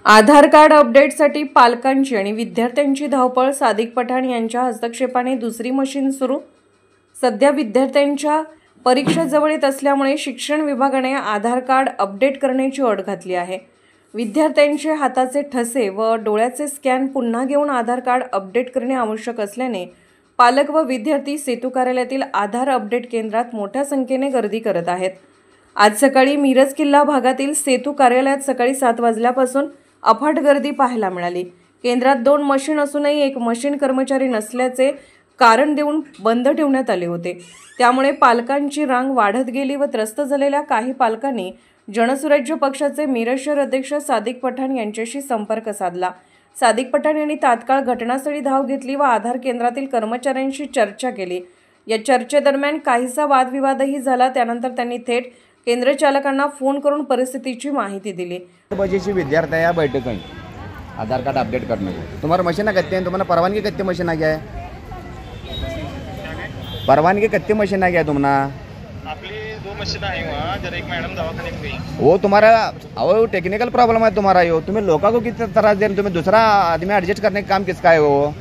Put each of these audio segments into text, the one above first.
आधार card अपडेटसाठी पालकांची आणि विद्यार्थ्यांची धावपळ. सादिक पठाण यांच्या हस्तक्षेपाने दुसरी मशीन सुरू. सध्या विद्यार्थ्यांच्या परीक्षा जवळ येत असल्यामुळे शिक्षण विभागाने आधार कार्ड अपडेट करण्याची अट घातली आहे. विद्यार्थ्यांचे हाताचे ठसे व डोळ्याचे स्कॅन पुन्हा घेऊन आधार कार्ड अपडेट करणे आवश्यक असल्याने पालक व विद्यार्थी सेतू कार्यालयातील आधार अपडेट केंद्रात मोठ्या संख्येने गर्दी करत आहेत. आज सकाळी मिरज किल्ला भागातील सेतू कार्यालयात सकाळी 7 वाजल्यापासून अफाट गर्दी पाहायला मिळाली. केंद्रात 2 मशीन असूनही एक मशीन कर्मचारी नसल्याचे कारण देऊन बंद ठेवण्यात आले होते. त्यामुळे पालकांची रांग वाढत गेली व त्रस्त झालेल्या काही पालकांनी जनसुराज्य पक्षाचे मिरज शहर अध्यक्ष सादिक पठाण यांच्याशी संपर्क साधला. सादिक पठाण यांनी तात्काळ घटनास्थळी धाव घेतली व आधार केंद्रातील कर्मचाऱ्यांशी चर्चा केली. या चर्चेदरम्यान काहीसा वादविवादही झाला. त्यानंतर त्यांनी थेट केंद्र चालकांना फोन करून परिस्थितीची माहिती दिली. बजेची विद्यार्थी या बैठक आधार कार्ड अपडेट करने तुम्हारा मशीन कत्ते हैं, तुम्हारा परवानगी कत्ते मशीन आ गया है, परवानगी कत्ते मशीन आ गया तुम्हारा आपली 2 मशीन आहे वहाँ जर एक मैडम दवाखान्यात गई वो तुम्हारा वो टेक्निकल प्रॉब्लम है तुम्हारा. यो तुम्हें लोगों को किस तरह दे, तुम्हें दूसरा आदमी एडजस्ट करने का काम किसका है? वो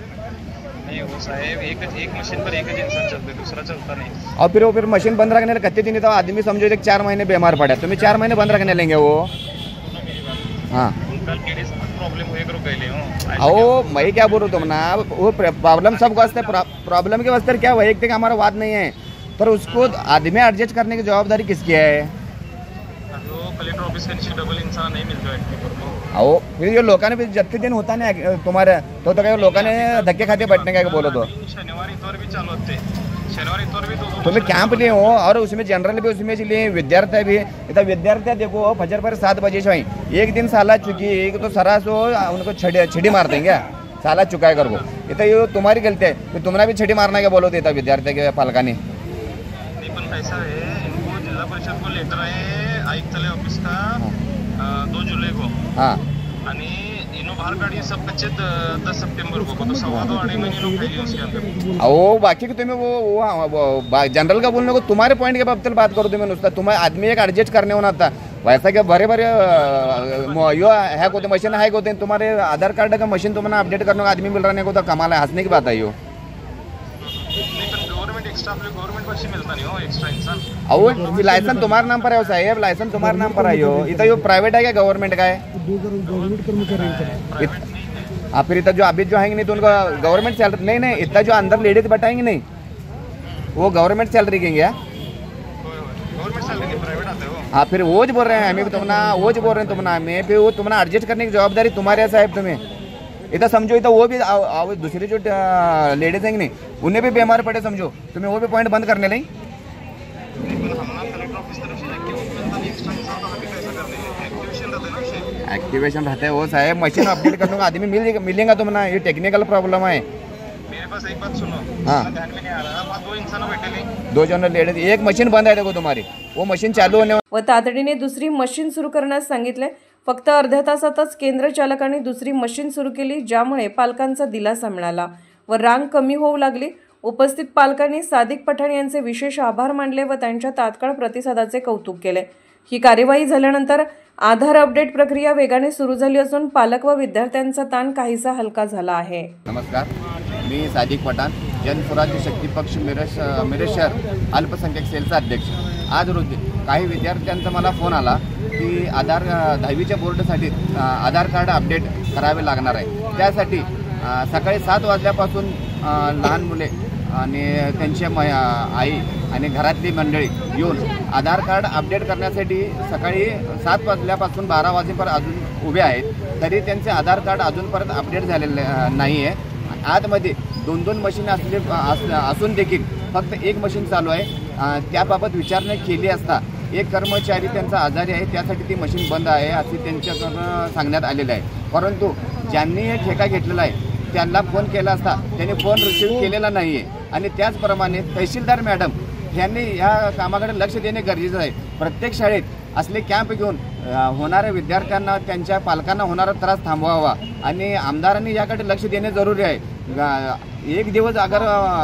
नहीं वो साहेब एक मशीन पर एक ही इंसान चलता है, दूसरा चलता नहीं. और फिर मशीन बंद रखने कत्ते दिन तो आदमी समझो एक 4 महीने बीमार पड़ा, तुम्हें 4 महीने बंद रखने लेंगे वो? हाँ प्रॉब्लम हुए करो पहले ओ मैं क्या बोल रहा हूँ तुम ना, वो प्रॉब्लम सबको वास्ते, प्रॉब्लम के वास्ते क्या वैयक्तिक हमारा वाद नहीं है, पर उसको आदमी एडजस्ट करने की जवाबदारी किसकी है? तो कलेक्टर ऑफिस के नीचे डबल इंसान नहीं मिलता है. आओ फिर ये लोगों ने जत्ते दिन होता नहीं तुम्हारे तो काय लोगों ने धक्के खाते बैठने का बोलो तो शनिवार इतवार भी चालू होते, शनिवार इतवार भी तुम्हें कैंप लिए हो और उसमें जनरल भी उसमें लिए विद्यार्थी भी इतना विद्यार्थी देखो फजर पर 7 बजे से एक दिन साला चुकी एक तो सरास हो उनको छिड़ी मार देंगे, साला चुका है कर वो इतना ये तुम्हारी गलती है कि तुमने भी छिड़ी मारने का बोलो देता विद्यार्थी के पालकाने. ऐसा है इनको जिला परिषद को लेटर है आयुक्त ऑफिस का 2 जुलाई को. हाँ आणि इनो बाहर काढी सब कच्चे 10 सितंबर को तो 2.5 अढ़ाई महीने लोग फैली उसके अंदर. वो बाकी तुम्हें वो जनरल का बोलने को तुम्हारे पॉइंट के बाबत बात करो. तुम्हें नुसता तुम्हें आदमी एक एडजस्ट करने होना था वैसा क्या भरे भरे यो हैक होते मशीन हैक होते हैं. तुम्हारे आधार कार्ड का मशीन तुम्हें अपडेट करने का आदमी मिल रहा है तो कमाल है, हंसने की बात है यो. गवर्नमेंट पैसे मिलता नहीं हो एक्स्ट्रा इंसान. अहो लाइसेंस तुम्हारे नाम पर है साहेब, लाइसेंस तुम्हारे नाम पर है यो. इतना यो प्राइवेट है क्या गवर्नमेंट का है? गवर्नमेंट कर्मचारी. हाँ फिर इतना जो अभी जो आएंगे नहीं तो उनका गवर्नमेंट सैलरी नहीं इतना जो अंदर लेडीज बैठाएंगे नहीं वो गवर्नमेंट सैलरी देंगे. गवर्नमेंट सैलरी प्राइवेट आते हो. हाँ फिर वो जो बोल रहे हैं हमें तुम्हारा वो जो बोल रहे हैं तुम्हारा हमें फिर वो तुम्हारा एडजस्ट करने की जवाबदारी तुम्हारे है साहब. तुम्हें इतना समझो इतना वो भी दूसरी जो लेडीज हैं नहीं उन्हें भी बीमार पड़े समझो, तुम्हें वो भी पॉइंट बंद करने लें. एक्टिवेशन रहता है वो साहब, मशीन अपडेट करने का आदमी मिलेगा तुम्हें, ये टेक्निकल प्रॉब्लम है. मेरे पास एक बात सुनो. हाँ ध्यान में नहीं आ रहा. 2 इंसान बैठे 2 जन लेडीज एक मशीन बंद है देखो तुम्हारी, वो मशीन चालू होने व तातडीने दुसरी मशीन सुरू करण्यास सांगितले. फक्त अर्ध्या तासातच केंद्र चालकांनी दुसरी मशीन सुरू केली, ज्यामुळे पालकांचा दिलासा मिळाला व रांग कमी होऊ लागली. उपस्थित पालकांनी सादिक पठाण यांचे विशेष आभार मानले व त्यांच्या तात्काळ प्रतिसादाचे कौतुक केले. ही कार्यवाही झाल्यानंतर आधार अपडेट प्रक्रिया वेगाने सुरू झाली असून पालक व विद्यार्थ्यांचा ताण काहीसा हलका झाला आहे. नमस्कार, मी सादिक पठाण, जनसुराज्य शक्ती पक्ष मिरज शहर अल्पसंख्याक सेलचा अध्यक्ष. आज रोजी काही विद्यार्थ्यांचा मला फोन आला की आधार 10वीच्या बोर्डसाठी आधार कार्ड अपडेट करावे लागणार आहे. त्यासाठी सकाळी 7 वाजल्यापासून लहान मुले आणि त्यांच्या आई आणि घरातली मंडळी येऊन आधार कार्ड अपडेट करण्यासाठी सकाळी 7 वाजल्यापासून 12 वाजेपर्यंत अजून उभे आहेत. तरी त्यांचे आधार कार्ड अजूनपर्यंत अपडेट झालेले नाही आहे. आतमध्ये 2-2 मशीन असून देखील फक्त एक मशीन चालू आहे. त्याबाबत विचारणा केली असता एक कर्मचारी त्यांचा आजारी आहे त्यासाठी ती मशीन बंद आहे असे त्यांच्याकडून सांगण्यात आलेलं आहे. परंतु ज्यांनी हे ठेका घेतलेला आहे त्यांना फोन केला असता त्यांनी फोन रिसीव्ह केलेला नाही आहे. आणि त्याचप्रमाणे तहसीलदार मॅडम यांनी ह्या कामाकडे लक्ष देणे गरजेचं आहे. प्रत्येक शाळेत असले कॅम्प घेऊन होणाऱ्या विद्यार्थ्यांना त्यांच्या पालकांना होणारा त्रास थांबवावा आणि आमदारांनी याकडे लक्ष देणे जरुरी आहे. एक दिवस अगर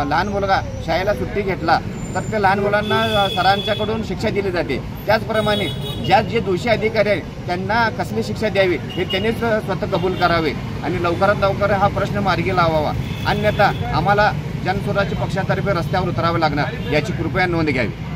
लहान मुलगा शाळेला सुट्टी घेतला तर त्या लहान मुलांना सरांच्याकडून शिक्षा दिली जाते. त्याचप्रमाणे ज्या जे दोषी अधिकारी आहेत त्यांना कसली शिक्षा द्यावी हे त्यांनीच स्वतः कबूल करावे आणि लवकरात लवकर हा प्रश्न मार्गी लावावा, अन्यथा आम्हाला जनसुराज्य पक्षातर्फे रस्त्यावर उतरावे लागणार याची कृपया नोंद घ्यावी.